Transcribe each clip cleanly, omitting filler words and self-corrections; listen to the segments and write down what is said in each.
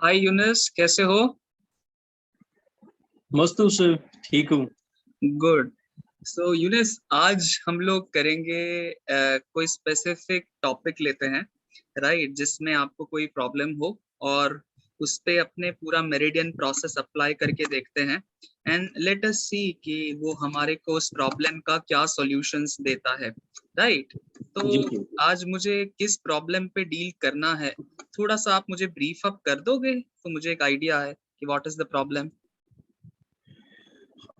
हाय यूनिस, कैसे हो? मस्त हूँ सर। ठीक हूँ। गुड। सो यूनिस, आज हम लोग करेंगे कोई स्पेसिफिक टॉपिक लेते हैं, राइट, जिसमें आपको कोई प्रॉब्लम हो और उस पे अपने पूरा मेरिडियन प्रोसेस अप्लाई करके देखते हैं। एंड लेट अस सी कि वो हमारे को उस प्रॉब्लम का क्या सॉल्यूशंस देता है, राइट। तो जी जी। आज मुझे किस प्रॉब्लम पे डील करना है, थोड़ा सा आप मुझे ब्रीफ अप कर दोगे तो मुझे एक आइडिया है कि what is the problem.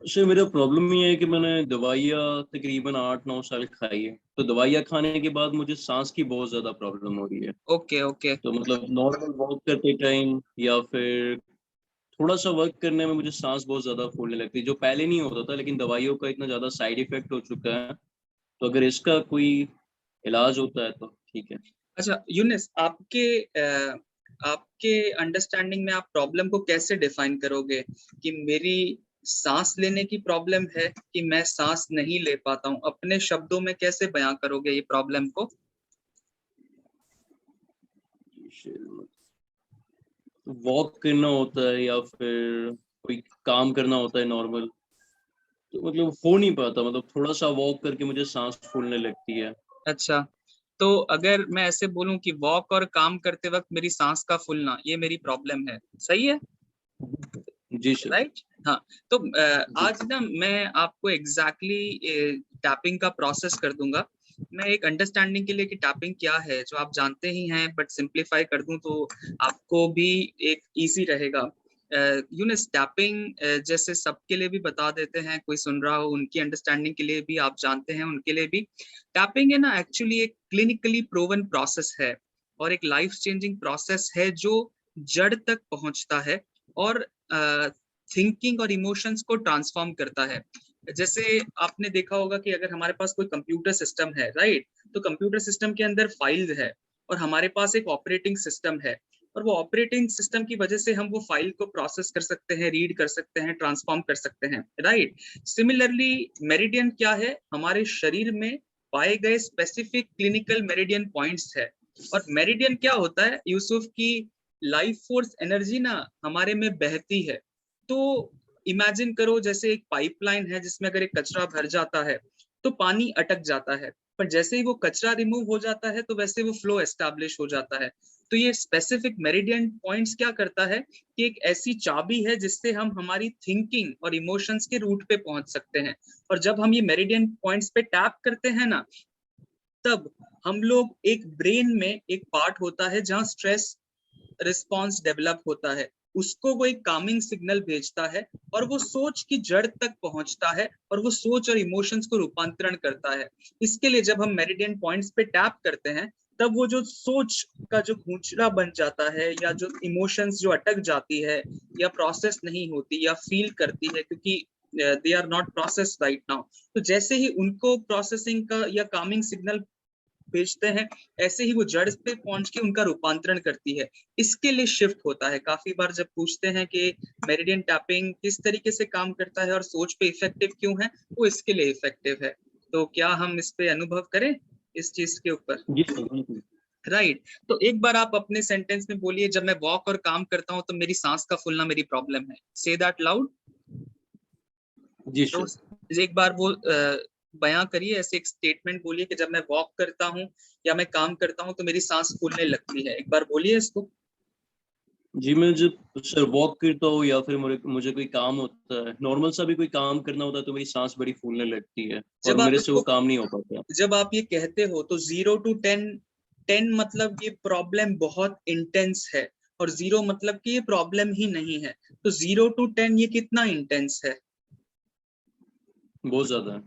Sir मेरा प्रॉब्लम ये है कि मैंने दवाइयाँ तकरीबन 8-9 साल खाई है, तो दवाइयाँ खाने के बाद मुझे सांस की बहुत ज्यादा प्रॉब्लम हो रही है। Okay okay. तो मतलब नॉर्मल वॉक करते टाइम या फिर थोड़ा सा वर्क करने में मुझे सांस बहुत ज्यादा फूलने लगती है, जो पहले नहीं होता था, लेकिन दवाइयों का इतना ज्यादा साइड इफेक्ट हो चुका है। तो अगर इसका कोई इलाज होता है तो ठीक है। अच्छा यूनिस, आपके अंडरस्टैंडिंग में आप प्रॉब्लम को कैसे डिफाइन करोगे कि मेरी सांस लेने की प्रॉब्लम है कि मैं सांस नहीं ले पाता हूँ? अपने शब्दों में कैसे बयां करोगे ये प्रॉब्लम को? वॉक करना होता है या फिर कोई काम करना होता है नॉर्मल, तो मतलब हो नहीं पाता, मतलब थोड़ा सा वॉक करके मुझे सांस फूलने लगती है। अच्छा, तो अगर मैं ऐसे बोलूं कि वॉक और काम करते वक्त मेरी सांस का फूलना ये मेरी प्रॉब्लम है, सही है? जी सर। राइट। हाँ। तो जी। आज ना मैं आपको एग्जैक्टली टैपिंग का प्रोसेस कर दूंगा। मैं एक अंडरस्टैंडिंग के लिए कि टैपिंग क्या है जो आप जानते ही हैं, बट सिंप्लीफाई कर दूं तो आपको भी एक इजी रहेगा। यूनिस, टैपिंग जैसे सबके लिए भी बता देते हैं, कोई सुन रहा हो उनकी अंडरस्टैंडिंग के लिए भी, आप जानते हैं उनके लिए भी। टैपिंग है ना, एक्चुअली एक क्लिनिकली प्रूवन प्रोसेस है और एक लाइफ चेंजिंग प्रोसेस है जो जड़ तक पहुंचता है और थिंकिंग और इमोशंस को ट्रांसफॉर्म करता है। जैसे आपने देखा होगा कि अगर हमारे पास कोई कंप्यूटर सिस्टम है, राइट, तो कंप्यूटर सिस्टम के अंदर फाइल है और हमारे पास एक ऑपरेटिंग सिस्टम है, और वो ऑपरेटिंग सिस्टम की वजह से हम वो फाइल को प्रोसेस कर सकते हैं, रीड कर सकते हैं, ट्रांसफॉर्म कर सकते हैं, राइट। सिमिलरली मेरिडियन क्या है? हमारे शरीर में पाए गए स्पेसिफिक क्लिनिकल मेरिडियन पॉइंट्स है। और मेरिडियन क्या होता है यूसुफ, की लाइफ फोर्स एनर्जी ना हमारे में बहती है। तो इमेजिन करो जैसे एक पाइपलाइन है जिसमें अगर एक कचरा भर जाता है तो पानी अटक जाता है, पर जैसे ही वो कचरा रिमूव हो जाता है तो वैसे वो फ्लो एस्टैब्लिश हो जाता है। तो ये स्पेसिफिक मेरिडियन पॉइंट्स क्या करता है कि एक ऐसी चाबी है जिससे हम हमारी थिंकिंग और इमोशंस के रूट पे पहुंच सकते हैं। और जब हम ये मेरिडियन पॉइंट्स पे टैप करते हैं ना, तब हम लोग एक ब्रेन में एक पार्ट होता है जहां स्ट्रेस रिस्पॉन्स डेवलप होता है, उसको वो एक कामिंग सिग्नल भेजता है और वो सोच की जड़ तक पहुंचता है और वो सोच और इमोशंस को रूपांतरण करता है। इसके लिए जब हम मेरिडियन पॉइंट्स पे टैप करते हैं, तब वो जो सोच का जो घुंचला बन जाता है या जो इमोशंस जो अटक जाती है या प्रोसेस नहीं होती या फील करती है, क्योंकि they are not process right now, तो जैसे ही उनको प्रोसेसिंग का या कामिंग सिग्नल भेजते हैं, ऐसे ही वो जड़ पे पहुंच के उनका रूपांतरण करती है। इसके लिए शिफ्ट होता है। काफी बार जब पूछते हैं कि मेरिडियन टैपिंग किस तरीके से काम करता है और सोच पे इफेक्टिव क्यों है, वो इसके लिए इफेक्टिव है। तो क्या हम इस पे अनुभव करें इस चीज के ऊपर? जी सर बिल्कुल। राइट। तो एक बार आप अपने सेंटेंस में बोलिए, जब मैं वॉक और काम करता हूँ तो मेरी सांस का फूलना मेरी प्रॉब्लम है। Say that loud. जी तो सर। एक बार वो बयां करिए, ऐसे एक स्टेटमेंट बोलिए कि जब मैं वॉक करता हूँ या मैं काम करता हूँ तो मेरी सांस फूलने लगती है। एक बार बोलिए इसको। जी मैं जब सर वॉक करता हूँ या फिर मुझे मुझे कोई काम होता है, नॉर्मल सा भी कोई काम करना होता है, तो मेरी सांस बड़ी फूलने लगती है और जब आप मेरे से वो इसको काम नहीं हो पाता। जब आप ये कहते हो तो 0 to 10, 10 मतलब ये प्रॉब्लम बहुत इंटेंस है और 0 मतलब कि ये प्रॉब्लम ही नहीं है। तो 0 to 10 ये कितना इंटेंस है? बहुत ज्यादा है।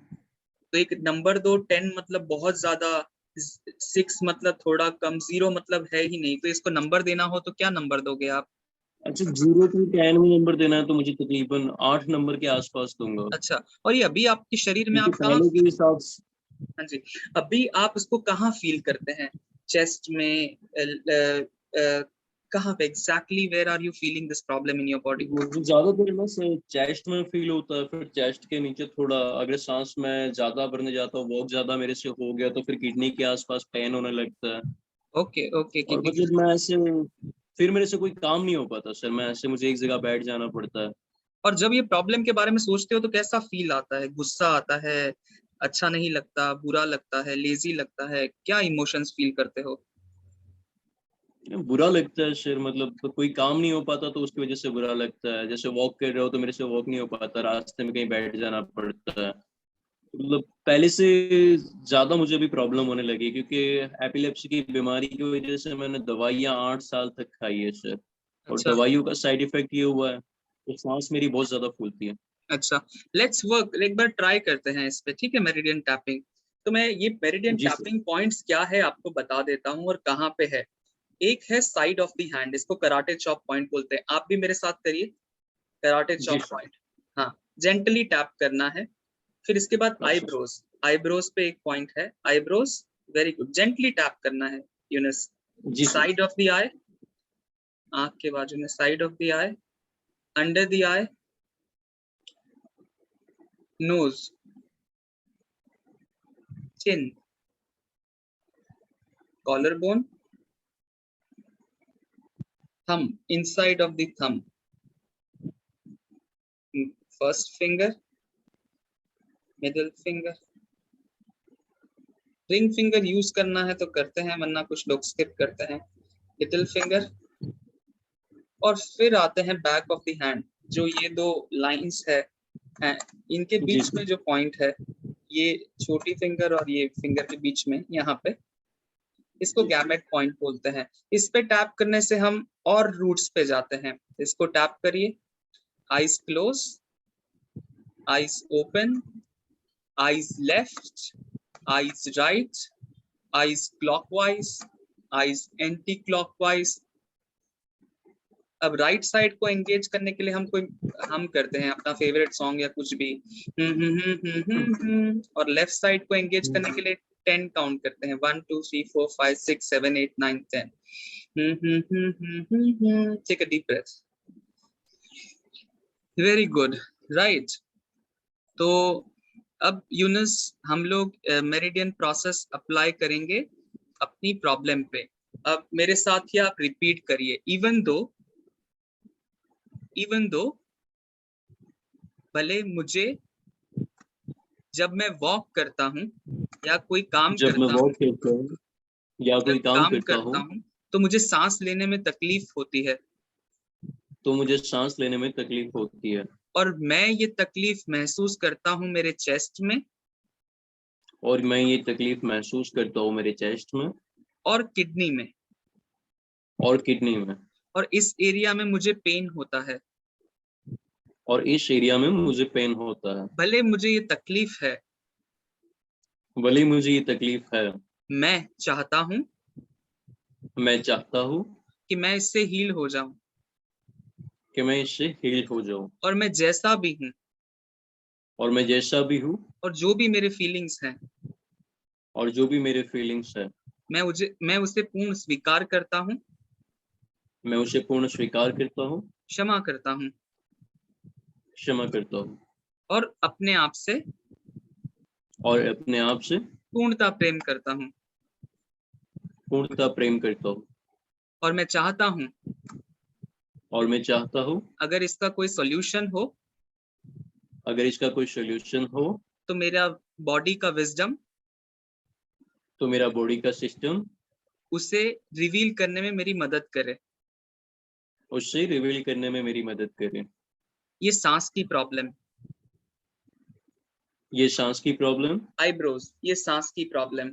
तो एक नंबर दो। 10 मतलब बहुत ज्यादा, 6 मतलब थोड़ा कम, 0 मतलब है ही नहीं। तो इसको नंबर देना हो तो क्या नंबर दोगे आप? अच्छा, 0 to 10 में नंबर देना है तो मुझे तकरीबन 8 नंबर के आसपास दूंगा। अच्छा, और ये अभी आपके शरीर में क्योंकि आप कहाँ? पहले के हिसाब से हाँ जी। अभी आप इसको कहाँ फील करते हैं? चेस्ट में? कहाँ पे exactly, where are you feeling this problem in your body? मुझे ज्यादातर ना सर चेस्ट में फील होता है, फिर चेस्ट के नीचे थोड़ा, अगर सांस में ज्यादा भरने जाता हूँ, वॉक ज्यादा मेरे से हो गया तो फिर किडनी के आसपास पेन होने लगता है। ओके ओके, और किडनी। मतलब मैं ऐसे फिर मेरे से कोई काम नहीं हो पाता सर, मैं ऐसे मुझे एक जगह बैठ जाना पड़ता है। और जब ये प्रॉब्लम के बारे में सोचते हो तो कैसा फील आता है? गुस्सा आता है, अच्छा नहीं लगता, बुरा लगता है, लेजी लगता है, क्या इमोशंस फील करते हो? बुरा लगता है सर, मतलब तो कोई काम नहीं हो पाता तो उसकी वजह से बुरा लगता है। जैसे वॉक कर रहे हो तो मेरे से वॉक नहीं हो पाता, रास्ते में कहीं बैठ जाना पड़ता है। मतलब पहले से ज्यादा मुझे भी प्रॉब्लम होने लगी, क्योंकि एपिलेप्सी की बीमारी की वजह से मैंने दवाइयाँ 8 साल तक खाई है सर। और अच्छा। दवाइयों का साइड इफेक्ट ये हुआ है तो सांस मेरी बहुत ज्यादा फूलती है। अच्छा, लेट्स वर्क, एक बार ट्राई करते हैं इस पे, ठीक है? Meridian tapping. तो मैं ये मेरिडियन जी सर। टैपिंग पॉइंट्स क्या है आपको बता देता हूँ और कहाँ पे है। एक है साइड ऑफ द हैंड, इसको कराटे चॉप पॉइंट बोलते हैं। आप भी मेरे साथ करिए, कराटे जी चॉप सर। पॉइंट। हाँ, जेंटली टैप करना है। फिर इसके बाद अच्छा सर। आईब्रोज, आईब्रोज पे एक पॉइंट है, eyebrows. Very good, gently tap करना है यूनिस। जी sir. Side of the eye, आंख के बाजू में, side of the eye, under the eye, nose, chin, collar bone, thumb, inside of the thumb, first finger, middle finger. Ring finger use करना है तो करते हैं, वरना कुछ लोग स्किप करते हैं। Little finger. और फिर आते हैं बैक ऑफ द हैंड, जो ये दो लाइंस है, इनके जी बीच में सर। जो पॉइंट है, ये छोटी फिंगर और ये फिंगर के बीच में, यहाँ पे, इसको जी सर। गैमेट पॉइंट बोलते हैं। इस पे टैप करने से हम और रूट्स पे जाते हैं। इसको टैप करिए। Eyes close, eyes open, eyes left, eyes right, eyes clockwise, eyes anti clockwise. अब राइट साइड को एंगेज करने के लिए हम करते हैं अपना फेवरेट सॉन्ग या कुछ भी, और लेफ्ट साइड को एंगेज करने के लिए 10 काउंट करते हैं, 1 2 3 4 5 6 7 8 9 10। Take a deep breath. Very good, right. तो अब यूनुस, हम लोग मेरिडियन प्रोसेस अप्लाई करेंगे अपनी प्रॉब्लम पे। अब मेरे साथ ही आप रिपीट करिए। इवन दो, भले मुझे, जब मैं वॉक करता हूँ या कोई काम जब मैं करता हूँ, वॉक करता हूँ या जब कोई काम काम करता करता हूँ हूँ तो मुझे सांस लेने में तकलीफ होती है, तो मुझे सांस लेने में तकलीफ होती है। और मैं ये तकलीफ महसूस करता हूँ मेरे चेस्ट में और मैं ये तकलीफ महसूस करता हूँ मेरे चेस्ट में और किडनी में, और किडनी में। और इस एरिया में मुझे पेन होता है। और इस एरिया में मुझे पेन होता है। भले मुझे ये तकलीफ है, भले ही मुझे ये तकलीफ है, मैं चाहता हूँ मैं चाहता हूँ कि मैं इससे हील हो जाऊं, कि मैं इससे हील हो जाऊं। और मैं जैसा भी हूँ, और मैं जैसा भी हूँ, और जो भी मेरे फीलिंग्स हैं, और जो भी मेरे फीलिंग्स है, मैं उसे पूर्ण स्वीकार करता हूँ, मैं उसे पूर्ण स्वीकार करता हूँ, क्षमा करता हूँ, क्षमा करता हूँ, और अपने आप से और अपने आप से पूर्णता प्रेम करता हूँ। पूर्णतः प्रेम करता हूँ। और मैं चाहता हूँ, और मैं चाहता हूँ, अगर इसका कोई सॉल्यूशन हो अगर इसका कोई सोल्यूशन हो तो मेरा बॉडी का विजडम तो मेरा बॉडी का सिस्टम उसे रिवील करने में मेरी मदद करे। उससे रिवील करने में मेरी मदद करे। ये सांस की प्रॉब्लम, ये सांस की प्रॉब्लम, आईब्रोज, ये सांस की प्रॉब्लम,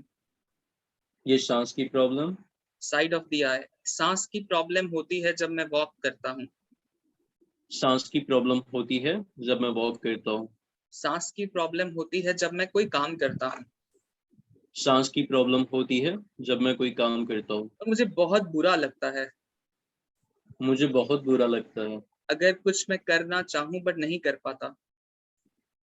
ये सांस की प्रॉब्लम, साइड ऑफ द आई, सांस की प्रॉब्लम होती है जब मैं वॉक करता हूँ। सांस की प्रॉब्लम होती है जब मैं वॉक करता हूँ। सांस की प्रॉब्लम होती है जब मैं कोई काम करता हूँ, सांस की प्रॉब्लम होती है जब मैं कोई काम करता हूँ। और मुझे बहुत बुरा लगता है मुझे बहुत बुरा लगता है अगर कुछ मैं करना चाहूँ बट नहीं कर पाता।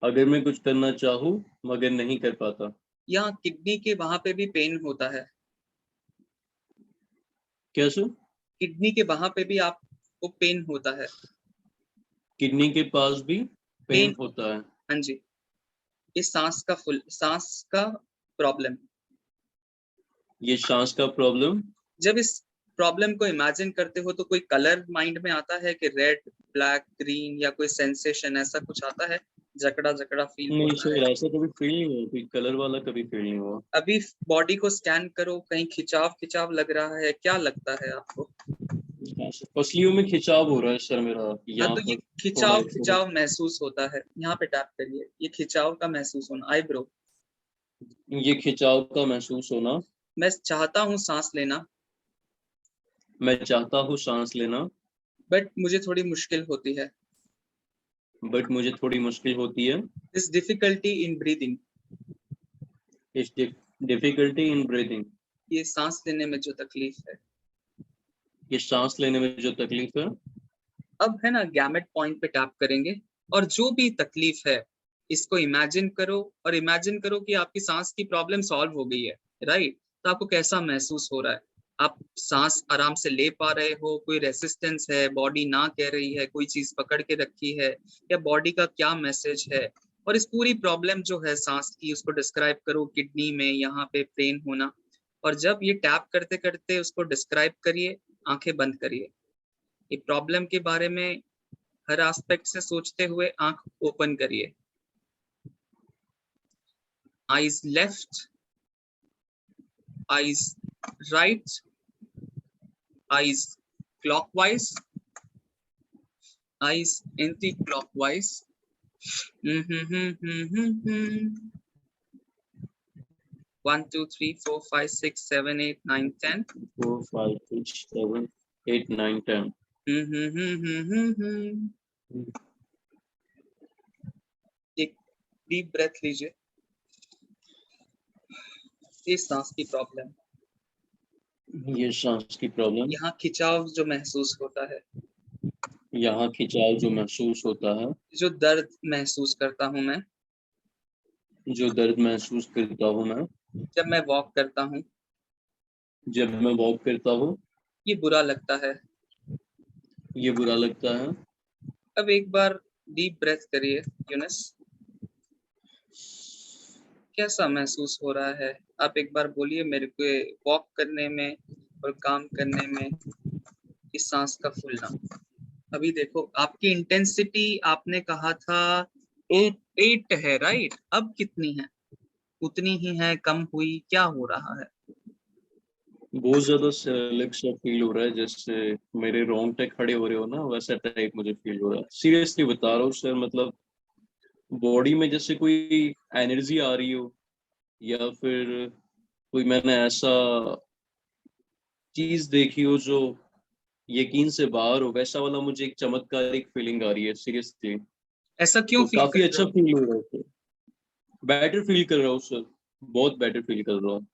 अगर मैं कुछ करना चाहूँ मगर नहीं कर पाता। यहाँ किडनी के वहां पे भी पेन होता है, कैसे? किडनी के वहां पे भी आपको पेन होता है। किडनी के पास भी पेन, पेन होता है। हाँ जी। ये सांस का प्रॉब्लम। ये सांस का प्रॉब्लम। जब इस प्रॉब्लम को इमेजिन करते हो तो कोई कलर माइंड में आता है कि रेड, ब्लैक, ग्रीन, या कोई सेंसेशन ऐसा कुछ आता है? जकड़ा जकड़ा फील नहीं होता है? सर, ऐसा कभी फील नहीं हुआ, कोई कलर वाला कभी फील नहीं हुआ। अभी बॉडी को स्कैन करो, कहीं खिंचाव खिंचाव लग रहा है? क्या लगता है आपको? हाँ सर, पसलियों में खिंचाव हो रहा है सर मेरा, हाँ, यहाँ तो ये पर थोड़ा खिंचाव थोड़ा। खिंचाव महसूस होता है, यहाँ पे टैप करिए, ये खिंचाव का महसूस होना, आईब्रो। ये खिंचाव का महसूस होना। मैं चाहता हूँ सांस लेना, मैं चाहता हूँ सांस लेना, बट मुझे थोड़ी मुश्किल होती है। बट मुझे थोड़ी मुश्किल होती है। दिस डिफिकल्टी इन ब्रीदिंग, इस डिफिकल्टी इन ब्रीदिंग। ये सांस लेने में जो तकलीफ है। ये सांस लेने में जो तकलीफ है। अब है ना, गैमेट पॉइंट पे टैप करेंगे, और जो भी तकलीफ है इसको इमेजिन करो, और इमेजिन करो कि आपकी सांस की प्रॉब्लम सॉल्व हो गई है, राइट? तो आपको कैसा महसूस हो रहा है? आप सांस आराम से ले पा रहे हो? कोई रेसिस्टेंस है? बॉडी ना कह रही है? कोई चीज पकड़ के रखी है? या बॉडी का क्या मैसेज है? और इस पूरी प्रॉब्लम जो है सांस की, उसको डिस्क्राइब करो, किडनी में यहाँ पे पेन होना। और जब ये टैप करते करते उसको डिस्क्राइब करिए, आंखें बंद करिए, ये प्रॉब्लम के बारे में हर एस्पेक्ट से सोचते हुए आंख ओपन करिए। Eyes left, eyes right, eyes clockwise, eyes anti clockwise. 1 2 3 4 5 6 7 8 9 10। 4 5 6 7 8 9 10। एक डीप ब्रेथ लीजिए। ये सांस की प्रॉब्लम, ये सांस की प्रॉब्लम। यहाँ खिंचाव जो महसूस होता है, यहाँ खिंचाव जो महसूस होता है, जो दर्द महसूस करता हूँ मैं जो दर्द महसूस करता हूँ मैं जब मैं वॉक करता हूँ, जब मैं वॉक करता हूँ, ये बुरा लगता है। ये बुरा लगता है। अब एक बार डीप ब्रेथ करिए, यूनस। कैसा महसूस हो रहा है? आप एक बार बोलिए मेरे को, वॉक करने में और काम करने में इस सांस का फूलना। अभी देखो, आपकी इंटेंसिटी आपने कहा था 8 है, राइट? अब कितनी है? उतनी ही है, कम हुई, क्या हो रहा है? बहुत ज्यादा अलग सा फील हो रहा है, जैसे मेरे रोंगटे खड़े हो रहे हो ना, वैसा टाइप मुझे फील हो रहा है। सीरियसली बता रहा हूँ सर, मतलब बॉडी में जैसे कोई एनर्जी आ रही हो, या फिर कोई मैंने ऐसा चीज देखी हो जो यकीन से बाहर हो, वैसा वाला मुझे एक चमत्कारिक फीलिंग आ रही है सीरियसली। ऐसा क्यों तो फील काफी कर रहे अच्छा हो? फील हो रहा है सर, बेटर फील कर रहा हूँ सर, बहुत बेटर फील कर रहा हूँ।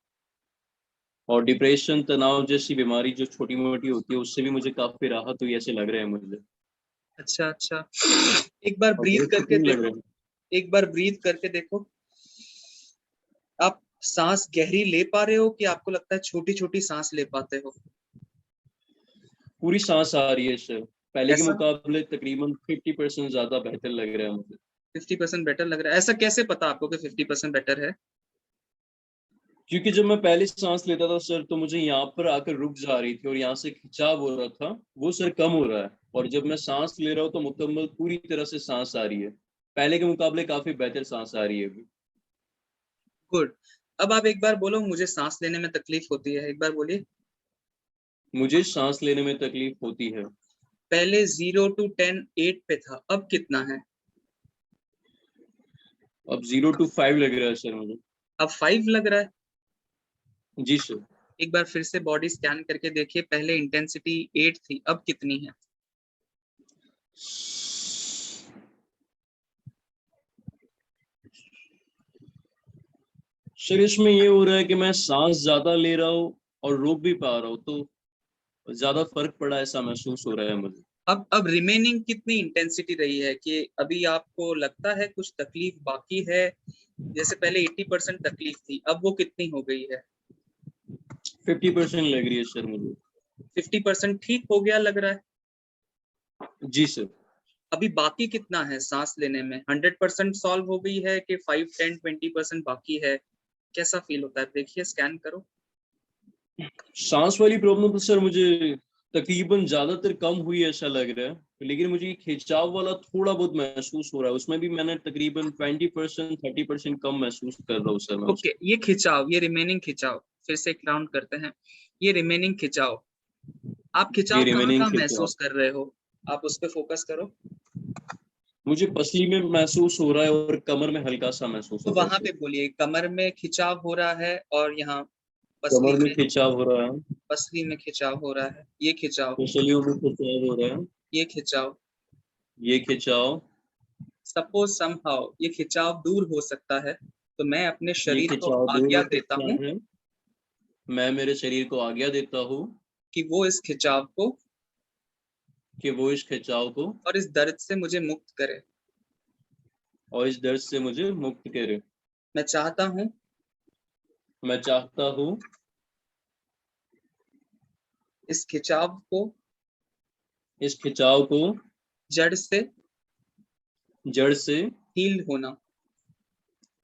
और डिप्रेशन, तनाव जैसी बीमारी जो छोटी मोटी होती है, उससे भी मुझे काफी राहत हुई ऐसे लग रहा है मुझे। अच्छा अच्छा, एक बार और ब्रीथ बहुत करके सुकून लग देखो। रहा है। एक बार ब्रीथ करके देखो। आप सांस गहरी ले पा रहे हो कि आपको लगता है छोटी छोटी सांस ले पाते हो? पूरी सांस आ रही है सर, पहले के ऐसा मुकाबले तकरीबन 50% ज्यादा बेहतर लग रहा है मुझे। 50% बेटर लग रहा है? ऐसा कैसे पता आपको कि 50% बेटर है? क्योंकि जब मैं पहले सांस लेता था सर, तो मुझे यहाँ पर आकर रुक जा रही थी और यहाँ से खिंचाव हो रहा था, वो सर कम हो रहा है। और जब मैं सांस ले रहा हूँ तो मुकम्मल पूरी तरह से सांस आ रही है, पहले के मुकाबले काफी बेहतर सांस आ रही है अभी। गुड। अब आप एक बार बोलो, मुझे सांस लेने में तकलीफ होती है, एक बार बोलिए। मुझे सांस लेने में तकलीफ होती है। पहले 0 to 10 8 पे था, अब कितना है? अब 0 to 5 लग रहा है सर मुझे। अब 5 लग रहा है। जी सर। एक बार फिर से बॉडी स्कैन करके देखिए, पहले इंटेंसिटी 8 थी, अब कितनी है? सर इसमें ये हो रहा है कि मैं सांस ज्यादा ले रहा हूँ और रोक भी पा रहा हूँ, तो ज्यादा फर्क पड़ा ऐसा महसूस हो रहा है मुझे। अब रिमेनिंग कितनी इंटेंसिटी रही है कि अभी आपको लगता है कुछ तकलीफ बाकी है? जैसे पहले 80% तकलीफ थी, अब वो कितनी हो गई है? 50% लग रही है सर मुझे। 50% ठीक हो गया लग रहा है? जी सर। अभी बाकी कितना है सांस लेने में? 100% सॉल्व हो गई है कि 5 10 20% बाकी है? कैसा फील होता है? देखिए, स्कैन करो। सांस वाली प्रॉब्लम तो सर मुझे तकरीबन ज्यादातर कम हुई ऐसा लग रहा है, लेकिन मुझे ये खिंचाव वाला थोड़ा बहुत महसूस हो रहा है। उसमें भी मैंने तकरीबन 20% 30% कम महसूस कर रहा हूँ सर मैं ओके, उसको। ये खिंचाव, ये रिमेनिंग खिंचाव, फिर से एक राउंड करते हैं। ये रिमेनिंग खिंचाव, आप ये खिंचाव कहाँ रिमेनिंग कहाँ खिंचाव महसूस कर रहे हो? आप उस पर फोकस करो। मुझे पसली में महसूस हो रहा है और कमर में हल्का सा महसूस तो हो रहा है वहां सर। पे बोलिए, कमर में खिंचाव हो रहा है और यहाँ पसली कमर में में, खिंचाव हो रहा है, पसली में खिंचाव हो रहा है। ये खिंचाव, पसलियों में खिंचाव हो रहा है, ये खिंचाव। ये खिंचाव, सपोज समहाउ ये खिंचाव दूर हो सकता है, तो मैं अपने ये शरीर को खिंचाव दूर आज्ञा हो देता सकता हूँ है। मैं मेरे शरीर को आज्ञा देता हूँ कि वो इस खिंचाव को कि वो इस खिंचाव को और इस दर्द से मुझे मुक्त करे। और इस दर्द से मुझे मुक्त करे। मैं चाहता हूँ मैं चाहता हूँ इस खिंचाव को इस खिंचाव को जड़ से जड़ से हील होना,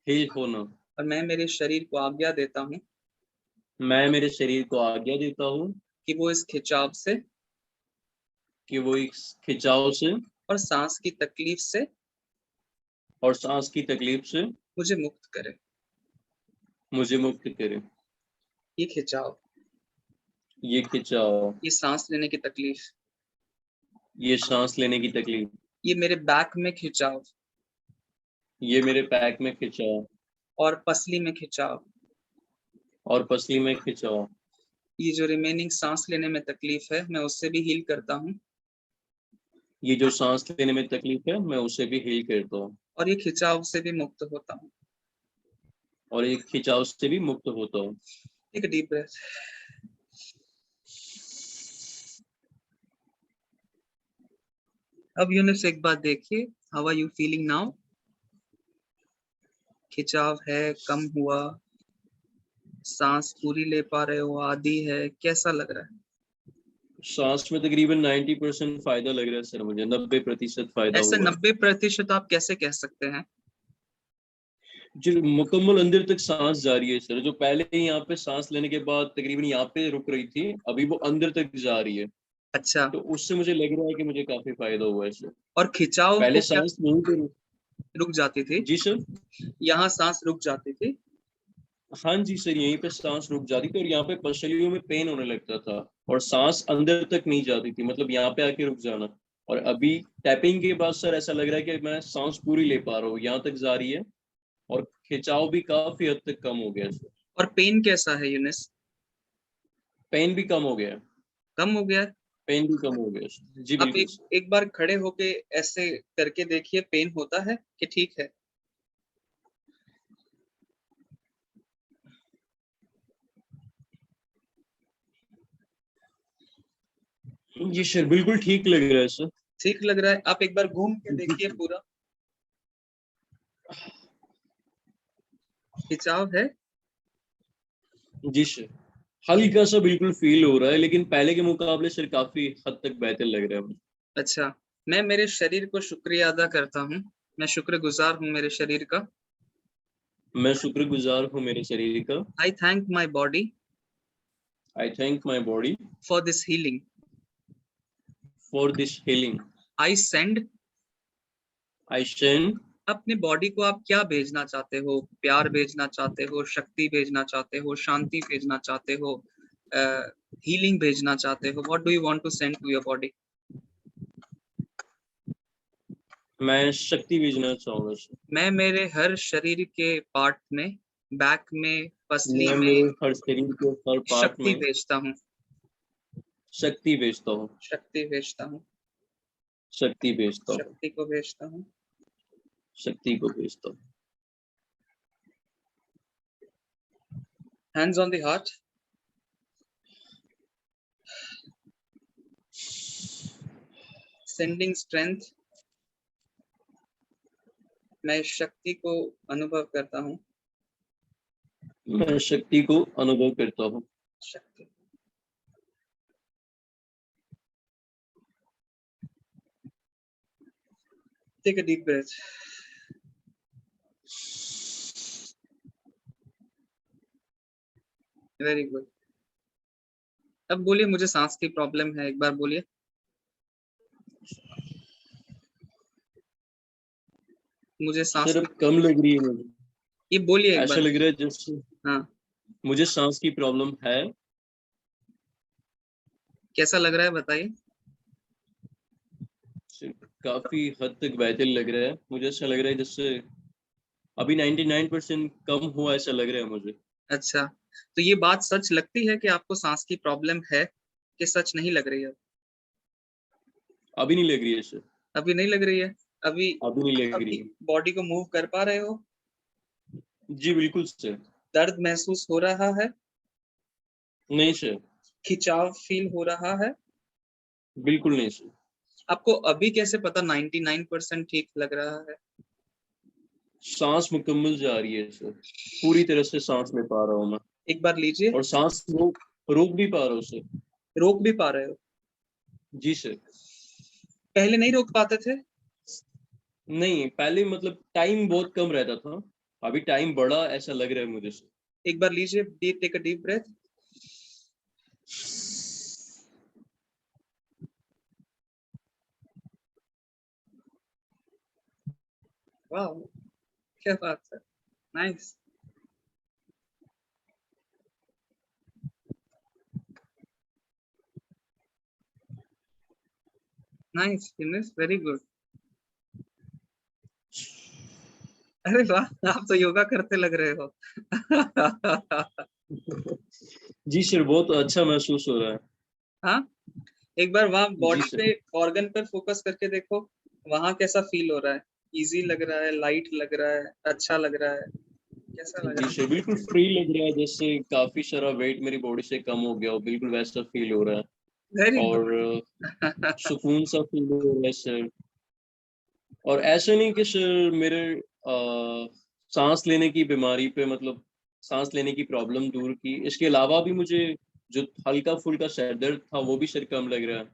ठीक होना। और मैं मेरे शरीर को आज्ञा देता हूँ मैं मेरे शरीर को आज्ञा देता हूँ कि वो इस खिंचाव से कि वो इस खिंचाव से और सांस की तकलीफ से और सांस की तकलीफ से मुझे मुक्त करे। मुझे मुक्त करे। ये खिंचाव, ये खिंचाव, ये सांस लेने की तकलीफ, ये सांस लेने की तकलीफ, ये मेरे बैक में खिंचाव ये मेरे पैक में खिंचाव और पसली में खिंचाव, और पसली में खिंचाव, ये जो रिमेनिंग सांस लेने में तकलीफ है, मैं उससे भी हील करता हूँ। ये जो सांस लेने में तकलीफ है मैं उसे भी हील करता हूँ और ये खिंचाव से भी मुक्त होता हूँ। और एक खिंचाव से भी मुक्त होता हूँ। Take a deep breath. अब यूनिस एक बात देखिए, how are you feeling now? खिंचाव है, कम हुआ, सांस पूरी ले पा रहे हो, आधी है, कैसा लग रहा है? सांस में तकरीबन 90% फायदा लग रहा है सर मुझे, 90% फायदा ऐसा हुआ है। 90% आप कैसे कह सकते हैं? जो मुकम्मल अंदर तक सांस जा रही है सर, जो पहले ही यहाँ पे सांस लेने के बाद तकरीबन यहाँ पे रुक रही थी, अभी वो अंदर तक जा रही है। अच्छा, तो उससे मुझे लग रहा है कि मुझे काफी फायदा हुआ है सर। और खिंचाव को पहले क्या सांस यहीं पे रुक जाती थी? जी सर। यहाँ सांस रुक जाती थी। हाँ जी सर, यहीं पे सांस रुक जाती थी और यहाँ पे पसलियों में पेन होने लगता था और सांस अंदर तक नहीं जाती थी, मतलब यहाँ पे आके रुक जाना। और अभी टैपिंग के बाद सर ऐसा लग रहा है कि मैं सांस पूरी ले पा रहा हूँ, यहाँ तक जा रही है और खिंचाव भी काफी हद तक कम हो गया है सर। और पेन कैसा है यूनिस? पेन भी कम हो गया है। कम हो गया है? पेन भी कम हो गया है सर। जी आप बिल्कुल एक सर। एक बार खड़े होके ऐसे करके देखिए, पेन होता है कि ठीक है? जी सर, बिल्कुल ठीक लग रहा है सर। ठीक लग रहा है? आप एक बार घूम के देखिए पूरा। खिंचाव है? जी सर, हल्का सा बिल्कुल फील हो रहा है, लेकिन पहले के मुकाबले सर काफी हद तक बेहतर लग रहा है मुझे। अच्छा, मैं मेरे शरीर को शुक्रिया अदा करता हूँ, मैं शुक्रगुजार हूँ मेरे शरीर का। मैं शुक्रगुजार हूँ मेरे शरीर का। आई thank my body I thank my body for this healing. For this healing. I send, I send, अपने बॉडी को आप क्या भेजना चाहते हो? प्यार भेजना चाहते हो, शक्ति भेजना चाहते हो, शांति भेजना चाहते हो, हीलिंग भेजना चाहते हो? What do you want to send to your body? मैं शक्ति भेजना चाहूंगा सर। मैं मेरे हर शरीर के पार्ट में, बैक में, पसली मैं में मेरे हर शरीर के हर पार्ट शक्ति में भेजता हूँ, शक्ति भेजता हूँ। शक्ति भेजता हूँ, शक्ति भेजता हूँ। शक्ति को भेजता हूँ। शक्ति को भेजता हूँ। Hands on the heart. Sending strength, मैं इस शक्ति को अनुभव करता हूँ। मैं शक्ति को अनुभव करता हूँ। शक्ति। Take a deep breath. Very good. अब बोलिए, मुझे सांस की प्रॉब्लम है, एक बार बोलिए। मुझे सांस सर की अब कम लग रही है मुझे, ये बोलिए एक ऐसा बार। लग रहा है जैसे हाँ, मुझे सांस की प्रॉब्लम है। कैसा लग रहा है बताइए। काफी हद तक बेहतर लग रहा है, मुझे ऐसा लग रहा है जैसे अभी 99% कम हुआ ऐसा लग रहा है मुझे। अच्छा, तो ये बात सच लगती है कि आपको सांस की प्रॉब्लम है, कि सच नहीं लग रही है? अभी नहीं लग रही है सर। अभी नहीं लग रही है? अभी अभी नहीं लग रही अभी है। बॉडी को मूव कर पा रहे हो? जी बिल्कुल सर। दर्द महसूस हो रहा है? नहीं सर। खिंचाव फील हो रहा है? बिल्कुल नहीं सर। आपको अभी कैसे पता 99% ठीक लग रहा है? सांस मुकम्मल जा रही है सर, पूरी तरह से सांस ले पा रहा हूँ मैं। एक बार लीजिए। और सांस रोक रोक भी पा रहा हूँ सर। रोक भी पा रहे हो? जी सर। पहले नहीं रोक पाते थे? नहीं पहले मतलब टाइम बहुत कम रहता था, अभी टाइम बढ़ा ऐसा लग रहा है मुझे सर। एक बार लीजिए, deep take a deep breath. वाह, क्या बात है, nice. Nice finish, very good. अरे वाह, आप तो योगा करते लग रहे हो। जी सर, बहुत अच्छा महसूस हो रहा है। हाँ, एक बार वहां जी बॉडी सर। पे ऑर्गन पर फोकस करके देखो, वहां कैसा फील हो रहा है? इजी लग रहा है, लाइट लग रहा है, अच्छा लग रहा है, कैसा लग जी रहा सर, बिल्कुल फ्री लग रहा है, जैसे काफी सारा वेट मेरी बॉडी से कम हो गया हो, बिल्कुल वैसा फील हो रहा है। है? वेरी और गुड। सुकून सा फील हो रहा है सर। और ऐसा नहीं कि सर मेरे सांस लेने की बीमारी पे मतलब सांस लेने की प्रॉब्लम दूर की, इसके अलावा भी मुझे जो हल्का फुल्का सर दर्द था वो भी सर कम लग रहा है।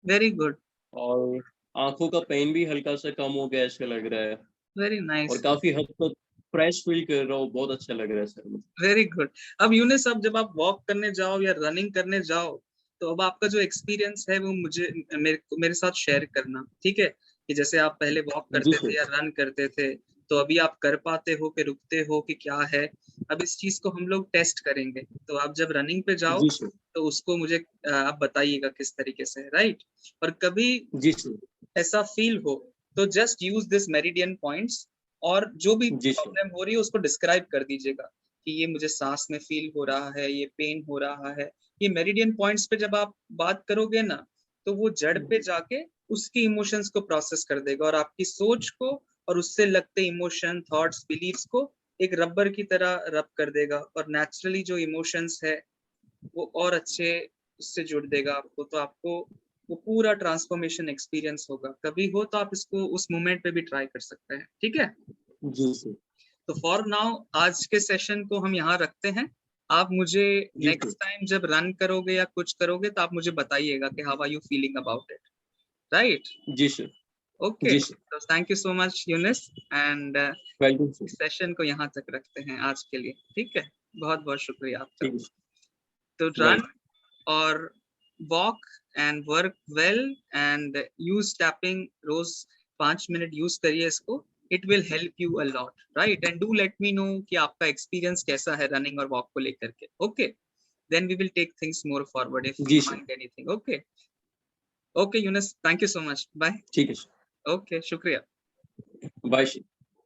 Very good. और आंखों का पेन भी हल्का सा कम हो गया ऐसा लग रहा है। वेरी और नाइस। काफी हद तक फ्रेश फील कर रहा हूँ, बहुत अच्छा लग रहा है सर मुझे। Very good. अब यूनिस, अब जब आप वॉक करने जाओ या रनिंग करने जाओ, तो अब आपका जो एक्सपीरियंस है वो मुझे मेरे साथ शेयर करना, ठीक है? कि जैसे आप पहले वॉक जी करते थे सर। या रन करते थे, तो अभी आप कर पाते हो कि रुकते हो कि क्या है? अब इस चीज को हम लोग टेस्ट करेंगे, तो आप जब रनिंग पे जाओ जी सर। तो उसको मुझे आप बताइएगा किस तरीके से, राइट? और कभी जी सर। ऐसा फील हो तो just use this meridian points, और जो भी जी सर। प्रॉब्लम हो रही है उसको डिस्क्राइब कर दीजिएगा कि ये मुझे सांस में फील हो रहा है, ये पेन हो रहा है। ये मेरिडियन पॉइंट्स पे जब आप बात करोगे ना, तो वो जड़ पे जाके उसकी इमोशंस को प्रोसेस कर देगा, और आपकी सोच को और उससे लगते इमोशन, थॉट्स, बिलीव्स को एक रबर की तरह रब कर देगा, और नेचुरली जो इमोशंस है वो और अच्छे उससे जुड़ देगा आपको, तो आपको वो पूरा ट्रांसफॉर्मेशन एक्सपीरियंस होगा। कभी हो तो आप इसको उस मोमेंट पे भी ट्राई कर सकते हैं, ठीक है? जी सर। तो फॉर नाउ आज के सेशन को हम यहाँ रखते हैं। आप मुझे जी सर। नेक्स्ट टाइम जब रन करोगे या कुछ करोगे तो आप मुझे बताइएगा कि how are you feeling about it, right? जी सर। ओके, जी सर। तो thank you so much Yunis, and welcome sir. Session को यहाँ तक रखते हैं आज के लिए, ठीक है? बहुत बहुत शुक्रिया आपका। ठीक है सर। तो run welcome. or walk and work well and use tapping रोज 5 मिनट यूज करिए इसको। It will help you a lot, right? And do let me know कि आपका एक्सपीरियंस कैसा है रनिंग और वॉक को लेकर के, okay? Then we will take things more forward if जी you sir. Find anything, okay? Okay यूनिस, thank you so much, bye. ठीक है सर। ओके, शुक्रिया। Bye sir.